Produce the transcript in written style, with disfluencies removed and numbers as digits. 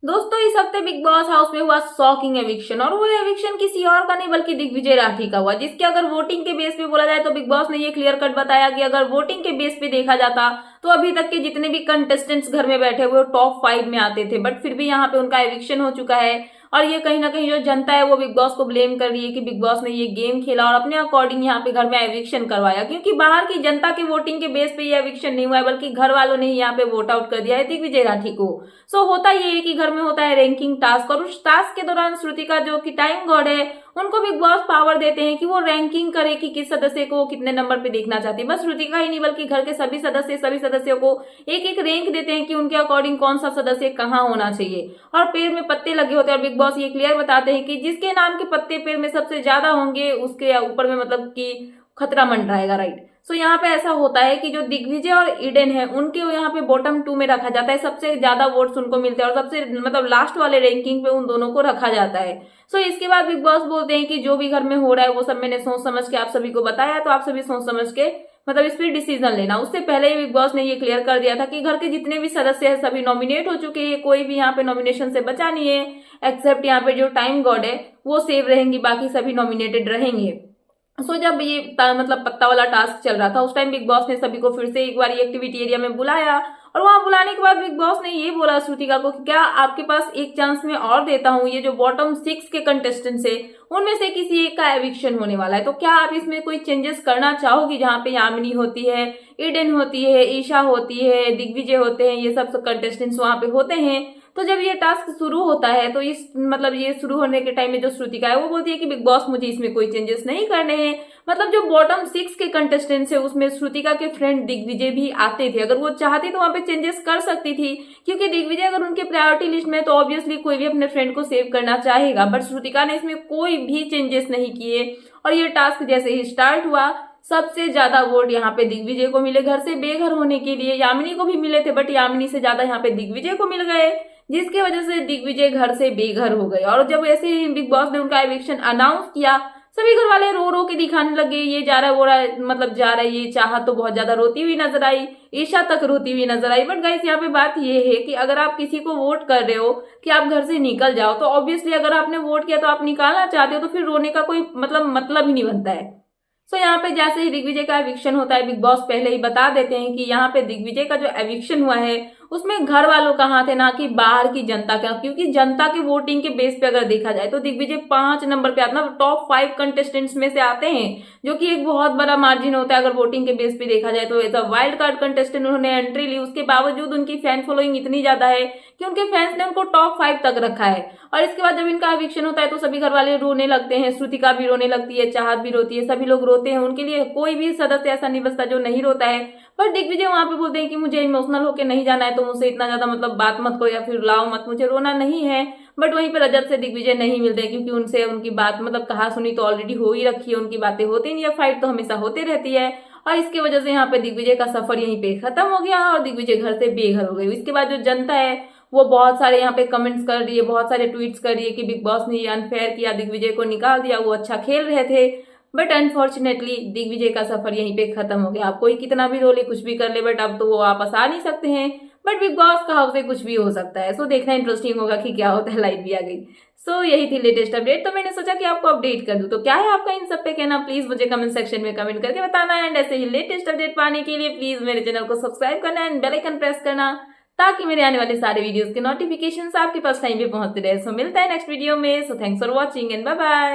दोस्तों इस हफ्ते बिग बॉस हाउस में हुआ शॉकिंग एविक्शन और वो एविक्शन किसी और का नहीं बल्कि दिग्विजय राठी का हुआ, जिसके अगर वोटिंग के बेस पे बोला जाए तो बिग बॉस ने ये क्लियर कट बताया कि अगर वोटिंग के बेस पे देखा जाता तो अभी तक के जितने भी कंटेस्टेंट्स घर में बैठे हुए टॉप 5 में आते थे, बट फिर भी यहाँ पे उनका एविक्शन हो चुका है। और ये कहीं ना कहीं जो जनता है वो बिग बॉस को ब्लेम कर रही है कि बिग बॉस ने ये गेम खेला और अपने अकॉर्डिंग यहाँ पे घर में एविक्शन करवाया, क्योंकि बाहर की जनता के वोटिंग के बेस पे ये एविक्शन नहीं हुआ है बल्कि घर वालों ने ही यहाँ पे वोट आउट कर दिया है दिग्विजय राठी को। सो होता ये है कि घर में होता है रैंकिंग टास्क और उस टास्क के दौरान श्रुतिका जो कि टाइम गॉड है उनको बिग बॉस पावर देते हैं कि वो रैंकिंग करे कि किस सदस्य को कितने नंबर पे देखना चाहती है। बस श्रुतिका ही नहीं बल्कि घर के सभी सदस्यों को एक एक रैंक देते हैं कि उनके अकॉर्डिंग कौन सा सदस्य कहाँ होना चाहिए और पेड़ में पत्ते लगे होते हैं। और बिग बॉस ये क्लियर बताते हैं कि जिसके नाम के पत्ते पेड़ में सबसे ज्यादा होंगे उसके ऊपर में मतलब कि खतरा मंडराएगा, राइट। सो यहाँ पे ऐसा होता है कि जो दिग्विजय और ईडन है उनके यहाँ पे बॉटम 2 में रखा जाता है, सबसे ज्यादा वोट्स उनको मिलते हैं और सबसे मतलब लास्ट वाले रैंकिंग पे उन दोनों को रखा जाता है। सो इसके बाद बिग बॉस बोलते हैं कि जो भी घर में हो रहा है वो सब मैंने सोच समझ के आप सभी को बताया, तो आप सभी सोच समझ के मतलब इस पर डिसीजन लेना। उससे पहले ही बिग बॉस ने ये क्लियर कर दिया था कि घर के जितने भी सदस्य हैं सभी नॉमिनेट हो चुके हैं, कोई भी यहाँ पे नॉमिनेशन से बचा नहीं है एक्सेप्ट यहाँ पे जो टाइम गॉड है वो सेव रहेंगी, बाकी सभी नॉमिनेटेड रहेंगे। सो जब ये मतलब पत्ता वाला टास्क चल रहा था उस टाइम बिग बॉस ने सभी को फिर से एक बार एक्टिविटी एरिया में बुलाया और वहां बुलाने के बाद बिग बॉस ने ये बोला श्रुतिका को कि क्या आपके पास एक चांस में और देता हूं, ये जो बॉटम 6 के कंटेस्टेंट्स है उनमें से किसी एक का एविक्शन होने वाला है, तो क्या आप इसमें कोई चेंजेस करना चाहोगी। जहां पे यामिनी होती है, ईडन होती है, ईशा होती है, दिग्विजय होते हैं, ये सब कंटेस्टेंट्स वहां पे होते हैं। तो जब ये टास्क शुरू होता है तो इस मतलब ये शुरू होने के टाइम में जो श्रुतिका है वो बोलती है कि बिग बॉस मुझे इसमें कोई चेंजेस नहीं करने हैं। मतलब जो बॉटम 6 के कंटेस्टेंट्स है उसमें श्रुतिका के फ्रेंड दिग्विजय भी आते थे, अगर वो चाहती तो वहां पे चेंजेस कर सकती थी, क्योंकि दिग्विजय अगर उनके प्रायोरिटी लिस्ट में तो ऑब्वियसली कोई भी अपने फ्रेंड को सेव करना चाहेगा, बट श्रुतिका ने इसमें कोई भी चेंजेस नहीं किए। और ये टास्क जैसे ही स्टार्ट हुआ सबसे ज्यादा वोट यहाँ पे दिग्विजय को मिले घर से बेघर होने के लिए, यामिनी को भी मिले थे बट यामिनी से ज्यादा यहाँ पे दिग्विजय को मिल गए, जिसकी वजह से दिग्विजय घर से बेघर हो गए। और जब ऐसे ही बिग बॉस ने उनका एविक्शन अनाउंस किया सभी घर वाले रो रो के दिखाने लगे, ये जा रहा है वो रहा है, मतलब जा रहा है, ये चाहा तो बहुत ज्यादा रोती हुई नजर आई, ईशा तक रोती हुई नजर आई। बट गाइस यहाँ पे बात ये है कि अगर आप किसी को वोट कर रहे हो कि आप घर से निकल जाओ तो ऑब्वियसली अगर आपने वोट किया तो आप निकालना चाहते हो तो फिर रोने का कोई मतलब ही नहीं बनता है। सो यहाँ पे जैसे ही दिग्विजय का एविक्शन होता है बिग बॉस पहले ही बता देते हैं कि यहाँ पे दिग्विजय का जो एविक्शन हुआ है उसमें घर वालों कहाँ थे ना कि बाहर की जनता का, क्योंकि जनता के वोटिंग के बेस पे अगर देखा जाए तो दिग्विजय 5 नंबर पे आता है, टॉप 5 कंटेस्टेंट्स में से आते हैं, जो कि एक बहुत बड़ा मार्जिन होता है अगर वोटिंग के बेस पे देखा जाए। तो as a wild card contestant उन्होंने एंट्री ली, उसके बावजूद उनकी फैन फॉलोइंग इतनी ज्यादा है कि उनके फैंस ने उनको टॉप 5 तक रखा है। और इसके बाद जब इनका एविक्शन होता है तो सभी घर वाले रोने लगते हैं, श्रुतिका भी रोने लगती है, चाहत भी रोती है, सभी लोग रोते हैं, उनके लिए कोई भी सदस्य ऐसा नहीं बचता जो नहीं रोता है। पर दिग्विजय वहां पे बोलते हैं कि मुझे इमोशनल होकर नहीं जाना है तो मुझसे इतना ज्यादा मतलब बात मत करो या फिर लाओ मत, मुझे रोना नहीं है। बट वहीं पे रजत से दिग्विजय नहीं मिलते क्योंकि उनसे उनकी बात मतलब कहा सुनी तो ऑलरेडी हो ही रखी है, उनकी बातें होती नहीं है, फाइट तो हमेशा होते रहती है। और इसकी वजह से यहाँ पे दिग्विजय का सफर यहीं पे खत्म हो गया और दिग्विजय घर से बेघर हो गई। इसके बाद जो जनता है वो बहुत सारे यहाँ पे कमेंट्स कर रही है, बहुत सारे ट्वीट्स कर रही है कि बिग बॉस ने ये अनफेयर किया, दिग्विजय को निकाल दिया, वो अच्छा खेल रहे थे। बट अनफॉर्चुनेटली दिग्विजय का सफर यहीं पे खत्म हो गया। आप कोई कितना भी रोले कुछ भी कर ले बट अब तो वो वापस आ नहीं सकते हैं। बट बिग बॉस का हाउस से कुछ भी हो सकता है, सो देखना इंटरेस्टिंग होगा कि क्या होता है। लाइट भी आ गई। सो यही थी लेटेस्ट अपडेट, तो मैंने सोचा कि आपको अपडेट कर दूं। तो क्या है आपका इन सब पे कहना, प्लीज मुझे कमेंट सेक्शन में कमेंट करके बताना। एंड ऐसे ही लेटेस्ट अपडेट पाने के लिए प्लीज मेरे चैनल को सब्सक्राइब करना एंड बेल आइकन प्रेस करना ताकि मेरे आने वाले सारे वीडियोस के नोटिफिकेशंस आपके पास टाइम पे पहुंचते रहे। सो मिलता है नेक्स्ट वीडियो में। So thanks for watching and bye bye.